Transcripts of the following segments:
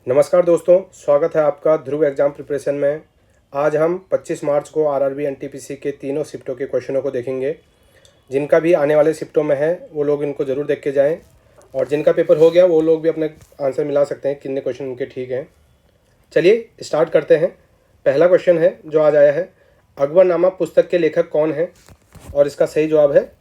नमस्कार दोस्तों, स्वागत है आपका ध्रुव एग्ज़ाम प्रिपरेशन में। आज हम 25 मार्च को आरआरबी एनटीपीसी के तीनों शिफ्टों के क्वेश्चनों को देखेंगे। जिनका भी आने वाले शिफ्टों में है वो लोग इनको ज़रूर देख के जाएं, और जिनका पेपर हो गया वो लोग भी अपने आंसर मिला सकते हैं कितने क्वेश्चन उनके ठीक हैं। चलिए स्टार्ट करते हैं। पहला क्वेश्चन है जो आज आया है, अकबरनामा पुस्तक के लेखक कौन हैं? और इसका सही जवाब है,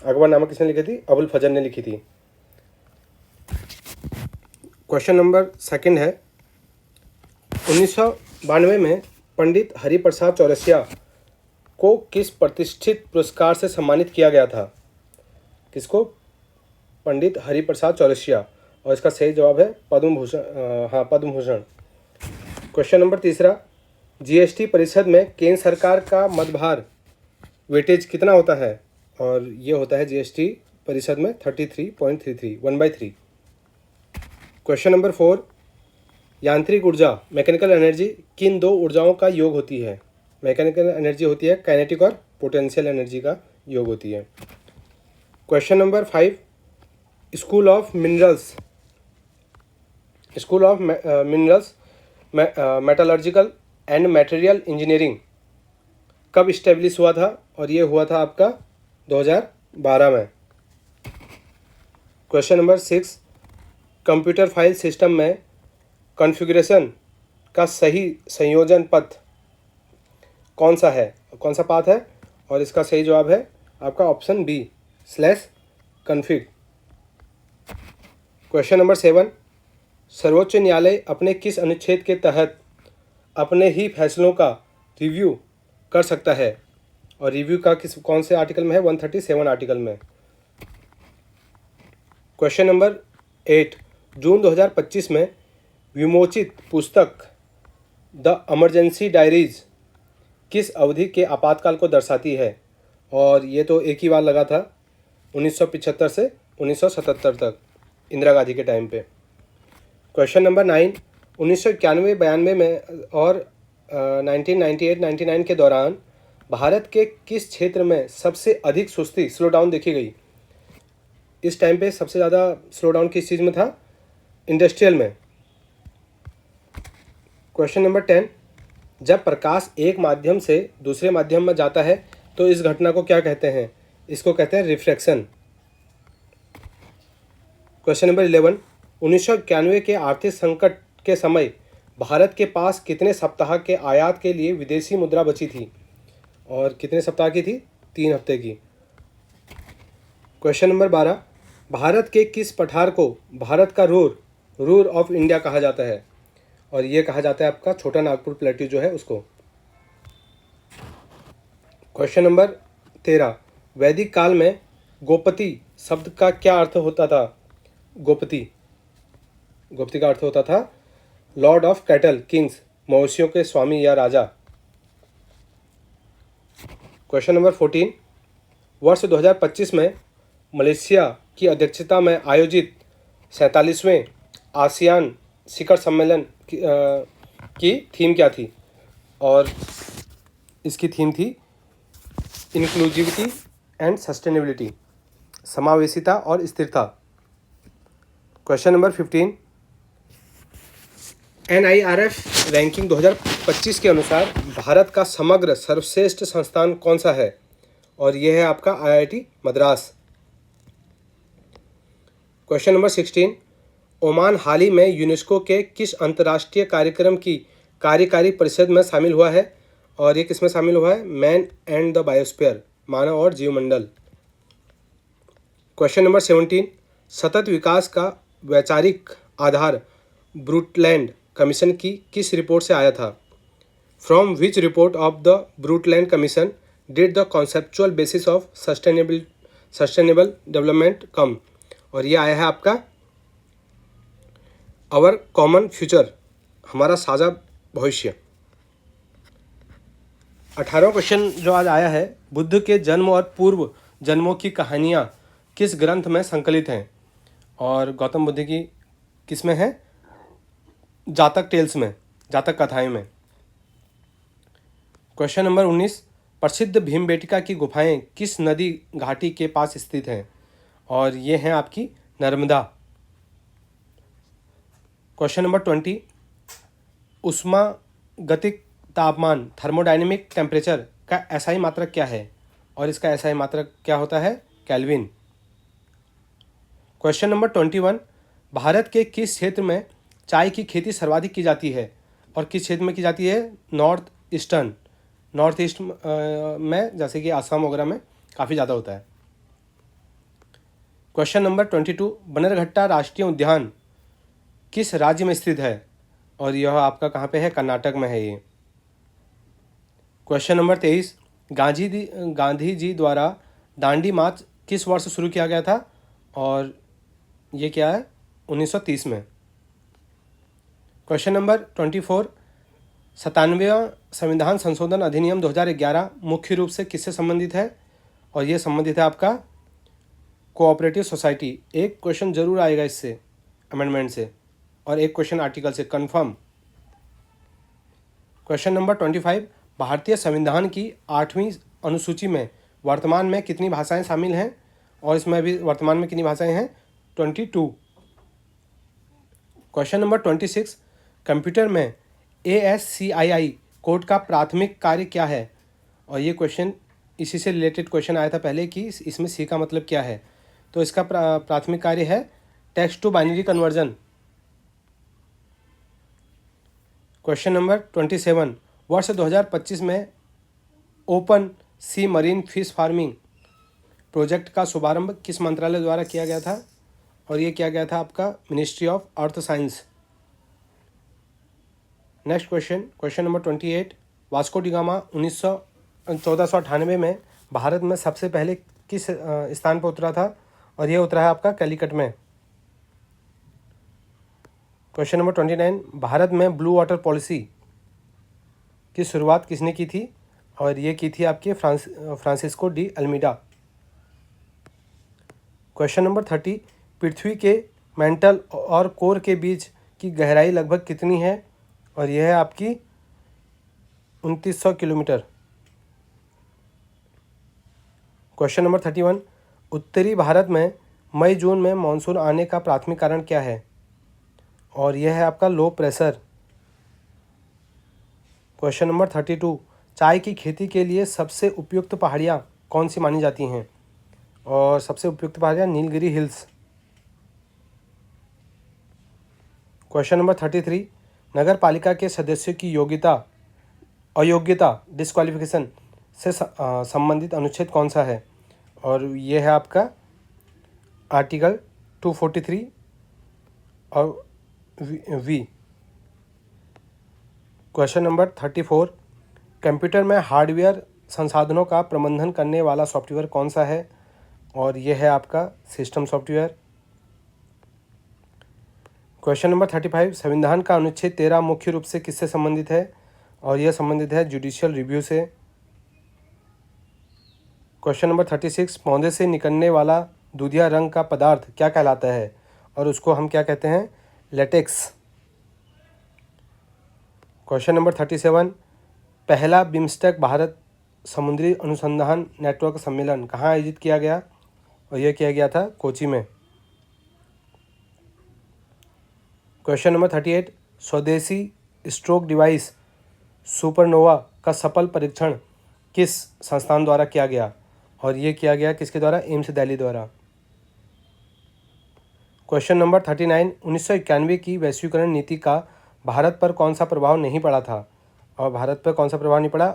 अकबरनामा किसने लिखी थी? अबुल फजल ने लिखी थी। क्वेश्चन नंबर सेकंड है, 1992 में पंडित हरिप्रसाद चौरसिया को किस प्रतिष्ठित पुरस्कार से सम्मानित किया गया था? किसको? पंडित हरिप्रसाद चौरसिया। और इसका सही जवाब है पद्म भूषण। हाँ, पद्म भूषण। क्वेश्चन नंबर तीसरा, जीएसटी परिषद में केंद्र सरकार का मदभार वेटेज कितना होता है? और ये होता है जीएसटी परिषद में 33.33, 1/3। क्वेश्चन नंबर 4, यांत्रिक ऊर्जा मैकेनिकल एनर्जी किन दो ऊर्जाओं का योग होती है? मैकेनिकल एनर्जी होती है काइनेटिक और पोटेंशियल एनर्जी का योग होती है। Question number 5, school of minerals metallurgical and material engineering कब इस्टेब्लिश हुआ था? और ये हुआ था आपका 2012 में। Question number 6, computer file system में कॉन्फ़िगरेशन का सही संयोजन पथ कौन सा है? कौन सा पाथ है? और इसका सही जवाब है आपका option B, /config। Question number 7, सर्वोच्च न्यायालय अपने किस अनुच्छेद के तहत अपने ही फैसलों का रिव्यू कर सकता है? और रिव्यू का कौन से आर्टिकल में है? 137 आर्टिकल में। क्वेश्चन नंबर 8, जून 2025 में विमोचित पुस्तक द इमरजेंसी डायरीज किस अवधि के आपातकाल को दर्शाती है? और ये तो एक ही बार लगा था, 1975 से 1977 तक, इंदिरा गांधी के टाइम पे। क्वेश्चन नंबर 9, 1991-92 में और 1998-99 के दौरान भारत के किस क्षेत्र में सबसे अधिक सुस्ती स्लो डाउन देखी गई? इस टाइम पे सबसे ज़्यादा स्लो डाउन किस चीज़ में था? इंडस्ट्रियल में। क्वेश्चन नंबर 10, जब प्रकाश एक माध्यम से दूसरे माध्यम में जाता है तो इस घटना को क्या कहते हैं? इसको कहते हैं रिफ्रैक्शन। क्वेश्चन नंबर 11, 1991 के आर्थिक संकट के समय भारत के पास कितने सप्ताह के आयात के लिए विदेशी मुद्रा बची थी? और कितने सप्ताह की थी? 3 हफ्ते की। क्वेश्चन नंबर 12, भारत के किस पठार को भारत का रूर ऑफ इंडिया कहा जाता है? और ये कहा जाता है आपका छोटा नागपुर प्लेट्यू जो है उसको। क्वेश्चन नंबर 13, वैदिक काल में गोपति शब्द का क्या अर्थ होता था? गोपति का अर्थ होता था लॉर्ड ऑफ कैटल, किंग्स, मवेशियों के स्वामी या राजा। क्वेश्चन नंबर 14, वर्ष 2025 में मलेशिया की अध्यक्षता में आयोजित 47वें आसियान शिखर सम्मेलन की थीम क्या थी? और इसकी थीम थी इंक्लूसिविटी एंड सस्टेनेबिलिटी, समावेशिता और स्थिरता। क्वेश्चन नंबर 15, NIRF रैंकिंग 2025 के अनुसार भारत का समग्र सर्वश्रेष्ठ संस्थान कौन सा है? और यह है आपका IIT Madras. Question number 16, Oman हाल ही में यूनेस्को के किस अंतर्राष्ट्रीय कार्यक्रम की कार्यकारी परिषद में शामिल हुआ है? और ये किस में शामिल हुआ है? मैन एंड द बायोस्फीयर, मानव और जीवमंडल। क्वेश्चन नंबर 17, सतत विकास का वैचारिक आधार ब्रूटलैंड कमीशन की किस रिपोर्ट से आया था? From which report of the Brundtland commission did the conceptual basis of sustainable development come? और ये आया है आपका आवर कॉमन फ्यूचर, हमारा साझा भविष्य। 18वां क्वेश्चन जो आज आया है, बुद्ध के जन्म और पूर्व जन्मों की कहानियाँ किस ग्रंथ में संकलित हैं? और गौतम बुद्ध की किस में है? जातक टेल्स में, जातक कथाएं में। क्वेश्चन नंबर 19, प्रसिद्ध भीमबेटका की गुफाएं किस नदी घाटी के पास स्थित हैं? और ये हैं आपकी नर्मदा। क्वेश्चन नंबर 20, ऊष्मागतिक तापमान थर्मोडायनेमिक टेम्परेचर का एसआई मात्रक क्या है, और इसका एसआई मात्रक क्या होता है, केल्विन। क्वेश्चन नंबर 21, भारत के किस क्षेत्र में चाय की खेती सर्वाधिक की जाती है, और किस क्षेत्र में की जाती है, नॉर्थ ईस्ट में, जैसे कि आसाम वगैरह में काफ़ी ज़्यादा होता है। क्वेश्चन नंबर 22, बन्नरघट्टा राष्ट्रीय उद्यान किस राज्य में स्थित है, और यह आपका कहाँ पे है, कर्नाटक में है ये। क्वेश्चन नंबर 23, गांधी जी द्वारा दांडी मार्च किस वर्ष शुरू किया गया था, और ये क्या है, 1930 में। क्वेश्चन नंबर 24, 97वां संविधान संशोधन अधिनियम 2011 मुख्य रूप से किससे संबंधित है, और ये संबंधित है आपका कोऑपरेटिव सोसाइटी। एक क्वेश्चन जरूर आएगा इससे, अमेंडमेंट से, और एक क्वेश्चन आर्टिकल से कंफर्म। क्वेश्चन नंबर 25, भारतीय संविधान की 8वीं अनुसूची में वर्तमान में कितनी भाषाएं शामिल हैं, और इसमें भी वर्तमान में कितनी भाषाएं हैं, 22। क्वेश्चन नंबर 26, कंप्यूटर में ASCII कोड का प्राथमिक कार्य क्या है, और ये क्वेश्चन इसी से रिलेटेड क्वेश्चन आया था पहले कि इसमें सी का मतलब क्या है, तो इसका प्राथमिक कार्य है text to binary conversion. Question number 27, वर्ष 2025 में open sea marine fish farming project का शुभारंभ किस मंत्रालय द्वारा किया गया था, और ये किया गया था आपका ministry of earth science. Next question, question number 28, Vasco D gamma 1498 में भारत में सबसे पहले किस स्थान पर उतरा था, और ये उतरा है आपका कैलीकट में। क्वेश्चन नंबर 29, भारत में ब्लू वाटर पॉलिसी की शुरुआत किसने की थी, और ये की थी आपके Francisco de Almeida. Question number 30, पृथ्वी के मेंटल और कोर के बीच की गहराई लगभग कितनी है, और यह है आपकी 2900 किलोमीटर। क्वेश्चन नंबर 31, उत्तरी भारत में मई जून में मानसून आने का प्राथमिक कारण क्या है, और यह है आपका लो प्रेशर। क्वेश्चन नंबर 32, चाय की खेती के लिए सबसे उपयुक्त पहाड़ियाँ कौन सी मानी जाती हैं, और सबसे उपयुक्त पहाड़ियाँ नीलगिरी हिल्स। क्वेश्चन नंबर 33, नगर पालिका के सदस्यों की अयोग्यता डिस्क्वालिफिकेशन से संबंधित अनुच्छेद कौन सा है, और यह है आपका आर्टिकल 243 और वी। क्वेश्चन नंबर 34, कंप्यूटर में हार्डवेयर संसाधनों का प्रबंधन करने वाला सॉफ्टवेयर कौन सा है, और यह है आपका सिस्टम सॉफ्टवेयर। क्वेश्चन नंबर 35, संविधान का अनुच्छेद 13 मुख्य रूप से किससे संबंधित है, और यह संबंधित है जुडिशियल रिव्यू से। क्वेश्चन नंबर 36, पौधे से निकलने वाला दूधिया रंग का पदार्थ क्या कहलाता है, और उसको हम क्या कहते हैं, लेटेक्स। क्वेश्चन नंबर 37, पहला बिम्स्टेक भारत समुद्री अनुसंधान नेटवर्क सम्मेलन कहाँ आयोजित किया गया, और यह किया गया था कोची में। क्वेश्चन नंबर 38, स्वदेशी स्ट्रोक डिवाइस सुपरनोवा का सफल परीक्षण किस संस्थान द्वारा किया गया, और ये किया गया किसके द्वारा, एम्स दिल्ली द्वारा। क्वेश्चन नंबर 39, 1991 की वैश्वीकरण नीति का भारत पर कौन सा प्रभाव नहीं पड़ा था, और भारत पर कौन सा प्रभाव नहीं पड़ा,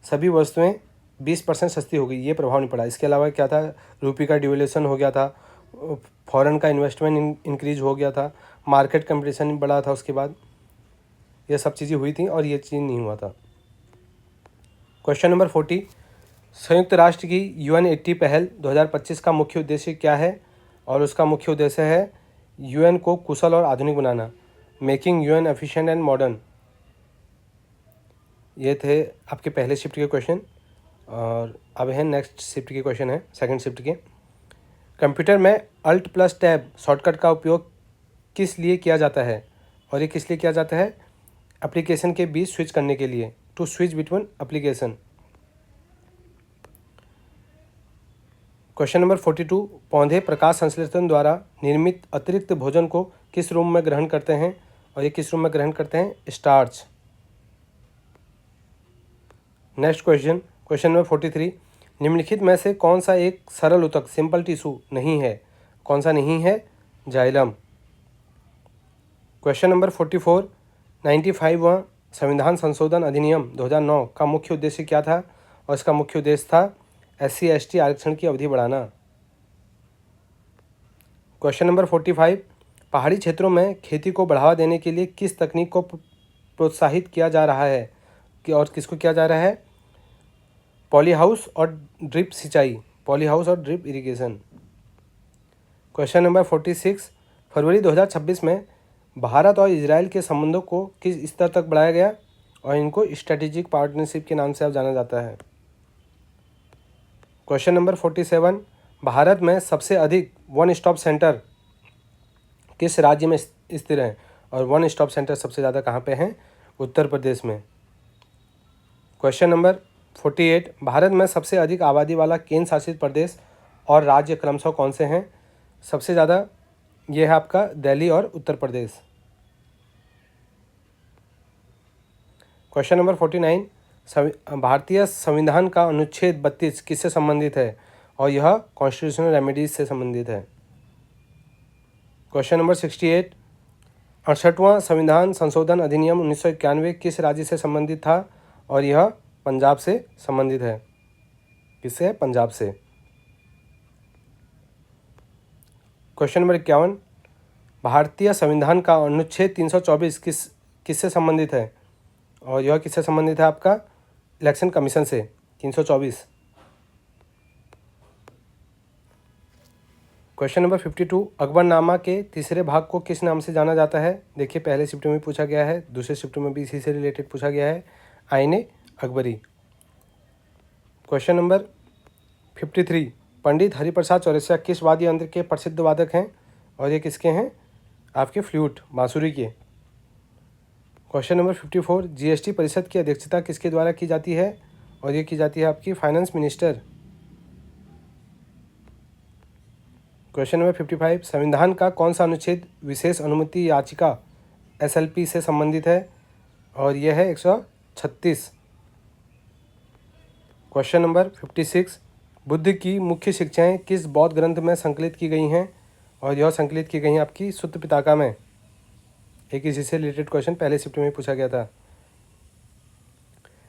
सभी वस्तुएं 20% सस्ती हो गई, ये प्रभाव नहीं पड़ा। इसके अलावा क्या था, रूपी का डिवैल्यूएशन हो गया था, फॉरेन का इन्वेस्टमेंट इंक्रीज हो गया था, मार्केट कंपटीशन बढ़ा था, उसके बाद ये सब चीज़ें हुई थी और ये चीज़ नहीं हुआ था। क्वेश्चन नंबर 40, संयुक्त राष्ट्र की UN80 पहल 2025 का मुख्य उद्देश्य क्या है, और उसका मुख्य उद्देश्य है UN को कुशल और आधुनिक बनाना, making UN efficient and modern. ये थे आपके पहले शिफ्ट के क्वेश्चन, और अब है नेक्स्ट शिफ्ट के क्वेश्चन है, सेकंड शिफ्ट के। कंप्यूटर में Alt+Tab शॉर्टकट का उपयोग किस लिए किया जाता है, और ये किस लिए किया जाता है, एप्लीकेशन के बीच स्विच करने के लिए, to switch between application. Question number 42, पौधे प्रकाश संश्लेषण द्वारा निर्मित अतिरिक्त भोजन को किस रूम में ग्रहण करते हैं, और ये किस रूप में ग्रहण करते हैं? Starch. Next question, question number 43, निम्नलिखित में से कौन सा एक सरल ऊतक सिंपल टिश्यू नहीं है? कौन सा नहीं है? जाइलम। क्वेश्चन नंबर 44, 95वां संविधान संशोधन अधिनियम 2009 का मुख्य उद्देश्य क्या था? और इसका मुख्य उद्देश्य था SC/ST आरक्षण की अवधि बढ़ाना। क्वेश्चन नंबर 45, पहाड़ी क्षेत्रों में खेती को बढ़ावा देने के लिए किस तकनीक को प्रोत्साहित किया जा रहा है और किसको किया जा रहा है? पॉली हाउस और ड्रिप सिंचाई, पॉली हाउस और ड्रिप इरिगेशन। क्वेश्चन नंबर 46, फरवरी 2026 में भारत और इजराइल के संबंधों को किस स्तर तक बढ़ाया गया और इनको स्ट्रेटेजिक पार्टनरशिप के नाम से अब जाना जाता है? क्वेश्चन नंबर 47, भारत में सबसे अधिक वन स्टॉप सेंटर किस राज्य में स्थित है? और वन स्टॉप सेंटर सबसे ज़्यादा कहाँ पे हैं? उत्तर प्रदेश में। क्वेश्चन नंबर 48, भारत में सबसे अधिक आबादी वाला केंद्र शासित प्रदेश और राज्य क्रमशः कौन से हैं? सबसे ज़्यादा ये है आपका दिल्ली और उत्तर प्रदेश। क्वेश्चन नंबर 49, भारतीय संविधान का अनुच्छेद 32 किससे संबंधित है? और यह कॉन्स्टिट्यूशनल रेमेडीज से संबंधित है। क्वेश्चन नंबर 68, 68वां संविधान संशोधन अधिनियम 1991 किस राज्य से संबंधित था? और यह पंजाब से संबंधित है। किससे? पंजाब से। क्वेश्चन नंबर 51, भारतीय संविधान का अनुच्छेद 324 किससे संबंधित है? और यह किससे संबंधित है? आपका इलेक्शन कमीशन से। 324। क्वेश्चन नंबर 52, अकबरनामा के तीसरे भाग को किस नाम से जाना जाता है? देखिए, पहले शिफ्ट में पूछा गया है, दूसरे शिफ्ट में भी इसी से रिलेटेड पूछा गया है, आईने अकबरी। क्वेश्चन नंबर 53, पंडित हरिप्रसाद चौरसिया किस वाद्य यंत्र के प्रसिद्ध वादक हैं? और ये किसके हैं? आपके फ्लूट, बांसुरी के। क्वेश्चन नंबर 54, GST परिषद की अध्यक्षता किसके द्वारा की जाती है? और ये की जाती है आपकी फाइनेंस मिनिस्टर। क्वेश्चन नंबर 55, संविधान का कौन सा अनुच्छेद विशेष अनुमति याचिका SLP से संबंधित है? और यह है 136। क्वेश्चन नंबर 56, बुद्ध की मुख्य शिक्षाएं किस बौद्ध ग्रंथ में संकलित की गई हैं? और यह संकलित की गई हैं आपकी सुत्त पिटाका में। एक इसी से रिलेटेड क्वेश्चन पहले शिफ्ट में पूछा गया था।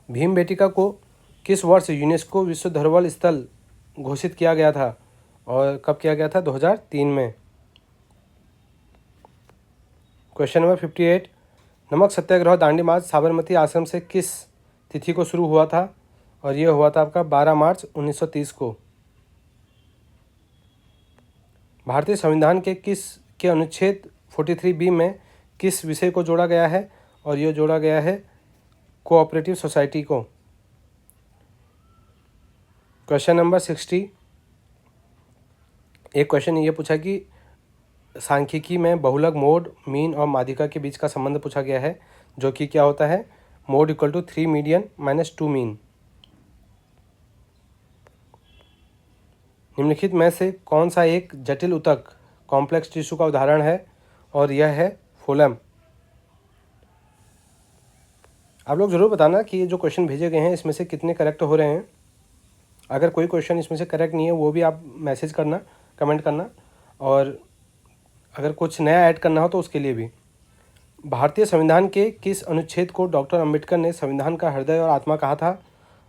भीमबेटका को किस वर्ष यूनेस्को विश्व धरोहर स्थल घोषित किया गया था? और कब किया गया था? 2003 में। क्वेश्चन नंबर 58, नमक सत्याग्रह दांडी मार्च साबरमती आश्रम से किस तिथि को शुरू हुआ था? और यह हुआ था आपका 12 मार्च 1930 को। भारतीय संविधान के अनुच्छेद 43B में किस विषय को जोड़ा गया है? और यह जोड़ा गया है कोऑपरेटिव सोसाइटी को। क्वेश्चन नंबर 60, एक क्वेश्चन ये पूछा कि सांख्यिकी में बहुलक मोड, मीन और माध्यिका के बीच का संबंध पूछा गया है, जो कि क्या होता है? Mode equal to 3 median minus 2 mean. निम्नलिखित में से कौन सा एक जटिल ऊतक कॉम्प्लेक्स टिश्यू का उदाहरण है? और यह है फोलम। आप लोग ज़रूर बताना कि ये जो क्वेश्चन भेजे गए हैं इसमें से कितने करेक्ट हो रहे हैं। अगर कोई क्वेश्चन इसमें से करेक्ट नहीं है वो भी आप मैसेज करना, कमेंट करना, और अगर कुछ नया ऐड करना हो तो उसके लिए भी। भारतीय संविधान के किस अनुच्छेद को डॉक्टर अंबेडकर ने संविधान का हृदय और आत्मा कहा था?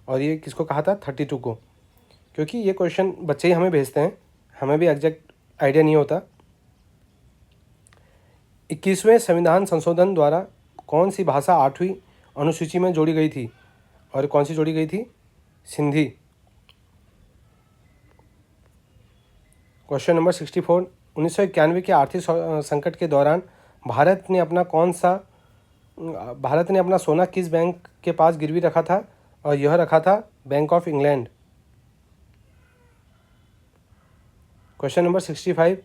और ये किसको कहा था? 32 को। क्योंकि ये क्वेश्चन बच्चे ही हमें भेजते हैं, हमें भी एग्जैक्ट आइडिया नहीं होता। 21वें संविधान संशोधन द्वारा कौन सी भाषा 8वीं अनुसूची में जोड़ी गई थी? और कौन सी जोड़ी गई थी? सिंधी। क्वेश्चन नंबर 64, 1991 के आर्थिक संकट के दौरान भारत ने अपना सोना किस बैंक के पास गिरवी रखा था? और यह रखा था bank of England. Question number 65,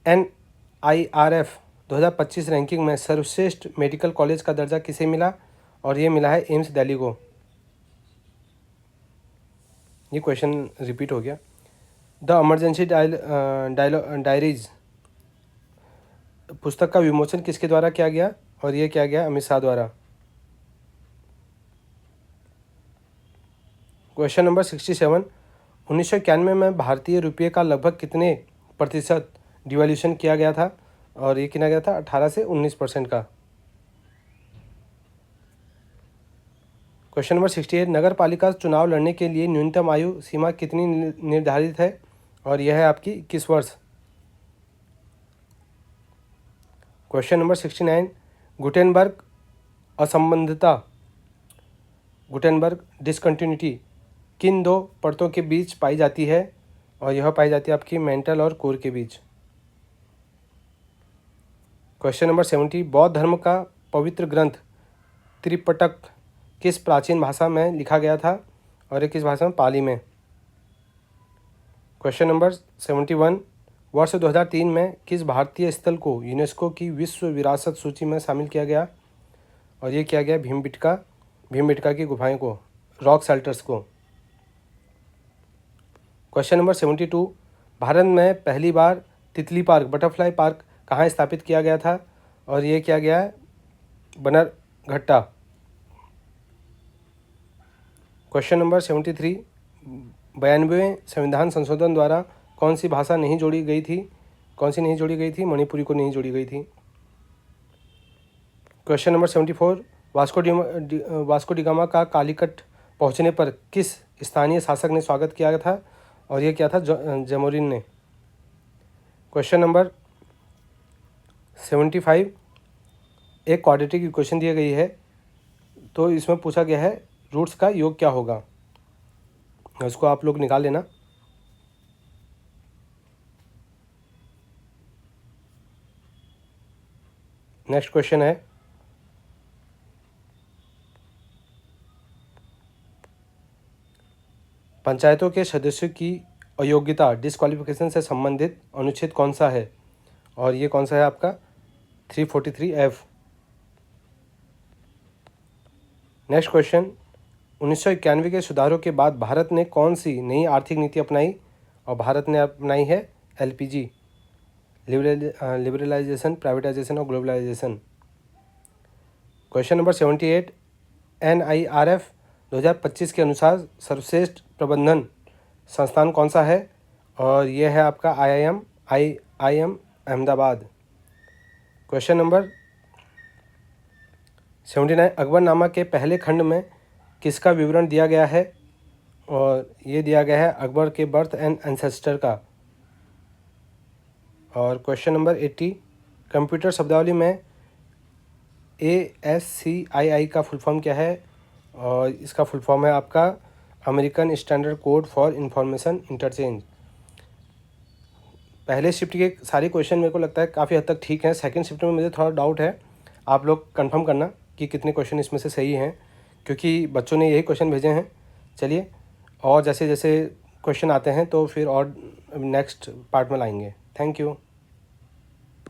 NIRF 2025 ranking में सर्वश्रेष्ठ मेडिकल कॉलेज का दर्जा किसे मिला? और ये मिला है एम्स दिल्ली को। ये क्वेश्चन रिपीट हो गया। द इमरजेंसी डायरीज पुस्तक का विमोचन किसके द्वारा किया गया, और ये किया गया अमित शाह द्वारा। क्वेश्चन नंबर 67, 1991 में भारतीय रुपये का लगभग कितने प्रतिशत डिवैल्यूएशन किया गया था, और ये किया गया था 18 से 19% का। क्वेश्चन नंबर 68, नगर पालिका चुनाव लड़ने के लिए न्यूनतम आयु सीमा कितनी निर्धारित है, और यह है आपकी 21 वर्ष। क्वेश्चन नंबर 69, गुटेनबर्ग असंबंधितता, गुटेनबर्ग डिसकंटिन्यूटी किन दो परतों के बीच पाई जाती है, और यह पाई जाती है आपकी मेंटल और कोर के बीच। क्वेश्चन नंबर 70, बौद्ध धर्म का पवित्र ग्रंथ त्रिपिटक किस प्राचीन भाषा में लिखा गया था, और ये किस भाषा में, पाली में। क्वेश्चन नंबर 71, वर्ष 2003 में किस भारतीय स्थल को यूनेस्को की विश्व विरासत सूची में शामिल किया गया, और ये किया गया भीमबेटका की गुफाएं को, रॉक शेल्टर्स को। क्वेश्चन नंबर 72, भारत में पहली बार तितली पार्क, बटरफ्लाई पार्क कहाँ स्थापित किया गया था, और ये किया गया है बनरघट्टा। क्वेश्चन नंबर 73, 92वें संविधान संशोधन द्वारा कौन सी भाषा नहीं जोड़ी गई थी, मणिपुरी को नहीं जोड़ी गई थी। क्वेश्चन नंबर 74, वास्को डिगामा का कालीकट पहुंचने पर किस स्थानीय शासक ने स्वागत किया था, और यह क्या था, जमोरिन ने। क्वेश्चन नंबर 75, एक क्वाड्रेटिक इक्वेशन दी गई है, तो इसमें पूछा गया है रूट्स का योग क्या होगा, इसको आप लोग निकाल लेना। नेक्स्ट क्वेश्चन है, पंचायतों के सदस्यों की अयोग्यता डिस्क्वालिफिकेशन से संबंधित अनुच्छेद कौन सा है, और ये कौन सा है आपका 343F। नेक्स्ट क्वेश्चन, 1991 के सुधारों के बाद भारत ने कौन सी नई आर्थिक नीति अपनाई, और भारत ने अपनाई है LPG, लिबरलाइजेशन, प्राइवेटाइजेशन और ग्लोबलाइजेशन। क्वेश्चन नंबर 78, NIRF 2025 के अनुसार सर्वश्रेष्ठ प्रबंधन संस्थान कौन सा है, और यह है आपका IIM Ahmedabad. Question number 79, Akbarnama के पहले खंड में किसका विवरण दिया गया है, और ये दिया गया है अकबर के बर्थ एंड एंसेस्टर का। और क्वेश्चन नंबर 80, कंप्यूटर शब्दावली में ASCII का फुल फॉर्म क्या है, और इसका फुल फॉर्म है आपका American standard code for information interchange. पहले शिफ्ट के सारे क्वेश्चन मेरे को लगता है काफ़ी हद तक ठीक हैं, सेकंड शिफ्ट में मुझे थोड़ा डाउट है, आप लोग कंफर्म करना कि कितने क्वेश्चन इसमें से सही हैं, क्योंकि बच्चों ने यही क्वेश्चन भेजे हैं। चलिए, और जैसे जैसे क्वेश्चन आते हैं तो फिर और नेक्स्ट पार्ट में लाएंगे। Thank you.